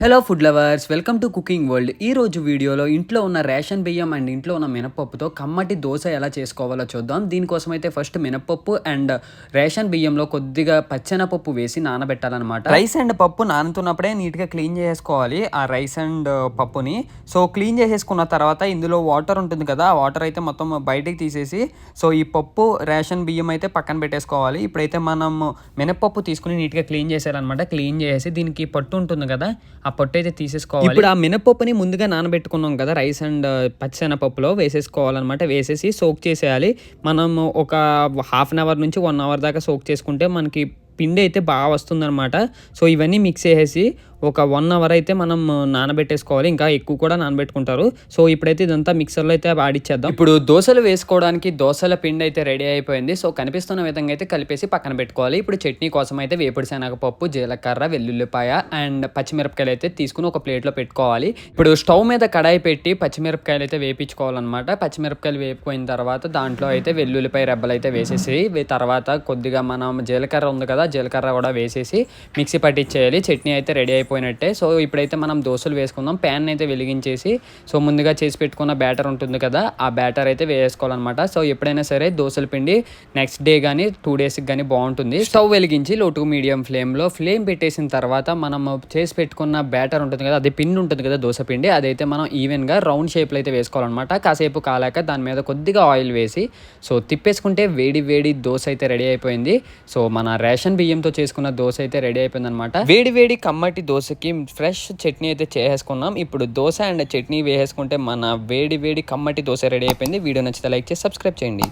Hello food lovers, welcome to cooking world. ఈ రోజు వీడియోలో ఇంట్లో ఉన్న రేషన్ బియ్యం అండ్ ఇంట్లో ఉన్న మినపప్పుతో కమ్మటి దోశ ఎలా చేసుకోవాలో చూద్దాం. దీనికోసం అయితే ఫస్ట్ మినపప్పు అండ్ రేషన్ బియ్యంలో కొద్దిగా పచ్చెనపప్పు వేసి నానబెట్టాలన్నమాట. రైస్ అండ్ పప్పు నానుతున్నప్పుడే నీట్గా క్లీన్ చేసుకోవాలి ఆ రైస్ అండ్ పప్పుని. సో క్లీన్ చేసేసుకున్న తర్వాత ఇందులో వాటర్ ఉంటుంది కదా, ఆ వాటర్ అయితే మొత్తం బయటికి తీసేసి సో ఈ పప్పు రేషన్ బియ్యం అయితే పక్కన పెట్టేసుకోవాలి. ఇప్పుడైతే మనం మినపప్పు తీసుకుని నీట్గా క్లీన్ చేసేయాలన్నమాట. క్లీన్ చేసి దీనికి పట్టు ఉంటుంది కదా, ఆ పొట్టు అయితే తీసేసుకోవాలి. ఇప్పుడు ఆ మినపప్పుని ముందుగా నానబెట్టుకున్నాం కదా రైస్ అండ్ పచ్చెనపప్పులో వేసేసుకోవాలన్నమాట. వేసేసి సోక్ చేసేయాలి. మనం ఒక హాఫ్ అన్ అవర్ నుంచి 1 అవర్ దాకా సోక్ చేసుకుంటే మనకి పిండి అయితే బాగా వస్తుందన్నమాట. సో ఇవన్నీ మిక్స్ చేసేసి ఒక 1 అవర్ అయితే మనం నానబెట్టేసుకోవాలి. ఇంకా ఎక్కువ కూడా నానబెట్టుకుంటారు. సో ఇప్పుడైతే ఇదంతా మిక్సర్లో అయితే ఆడిచ్చేద్దాం. ఇప్పుడు దోశలు వేసుకోవడానికి దోశల పిండి అయితే రెడీ అయిపోయింది. సో కనిపిస్తున్న విధంగా అయితే కలిపేసి పక్కన పెట్టుకోవాలి. ఇప్పుడు చట్నీ కోసం అయితే వేపుడు శనగపప్పు, జీలకర్ర, వెల్లుల్లిపాయ అండ్ పచ్చిమిరపకాయలు అయితే తీసుకుని ఒక ప్లేట్లో పెట్టుకోవాలి. ఇప్పుడు స్టవ్ మీద కడాయి పెట్టి పచ్చిమిరపకాయలు అయితే వేపించుకోవాలన్నమాట. పచ్చిమిరపకాయలు వేపుకోయిన తర్వాత దాంట్లో అయితే వెల్లుల్లిపాయ రెబ్బలు అయితే వేసేసి తర్వాత కొద్దిగా మనం జీలకర్ర ఉంది కదా, జీలకర్ర కూడా వేసేసి మిక్సీ పట్టించేయాలి. చట్నీ అయితే రెడీ అయిపోయినట్టే. సో ఇప్పుడైతే మనం దోశలు వేసుకుందాం. ప్యాన్ అయితే వెలిగించేసి సో ముందుగా చేసి పెట్టుకున్న బ్యాటర్ ఉంటుంది కదా, ఆ బ్యాటర్ అయితే వేసుకోవాలన్నమాట. సో ఎప్పుడైనా సరే దోశల పిండి నెక్స్ట్ డే కానీ 2 డేస్కి కానీ బాగుంటుంది. స్టవ్ వెలిగించి లో టు మీడియం ఫ్లేమ్లో ఫ్లేమ్ పెట్టేసిన తర్వాత మనం చేసి పెట్టుకున్న బ్యాటర్ ఉంటుంది కదా, అది పిండి ఉంటుంది కదా దోశ పిండి, అదైతే మనం ఈవెన్గా రౌండ్ షేప్లో అయితే వేసుకోవాలన్నమాట. కాసేపు కాలాక దాని మీద కొద్దిగా ఆయిల్ వేసి సో తిప్పేసుకుంటే వేడి వేడి దోశ అయితే రెడీ అయిపోయింది. సో మన రేషన్ బియ్యంతో చేసుకున్న దోశ అయితే రెడీ అయిపోయింది అనమాట. వేడి వేడి కమ్మటి దోశకి ఫ్రెష్ చట్నీ అయితే చేసేసుకున్నాం. ఇప్పుడు దోశ అండ్ చట్నీ వేసేసుకుంటే మన వేడి వేడి కమ్మటి దోశ రెడీ అయిపోయింది. వీడియో నచ్చితే లైక్ చేసి సబ్స్క్రైబ్ చేయండి.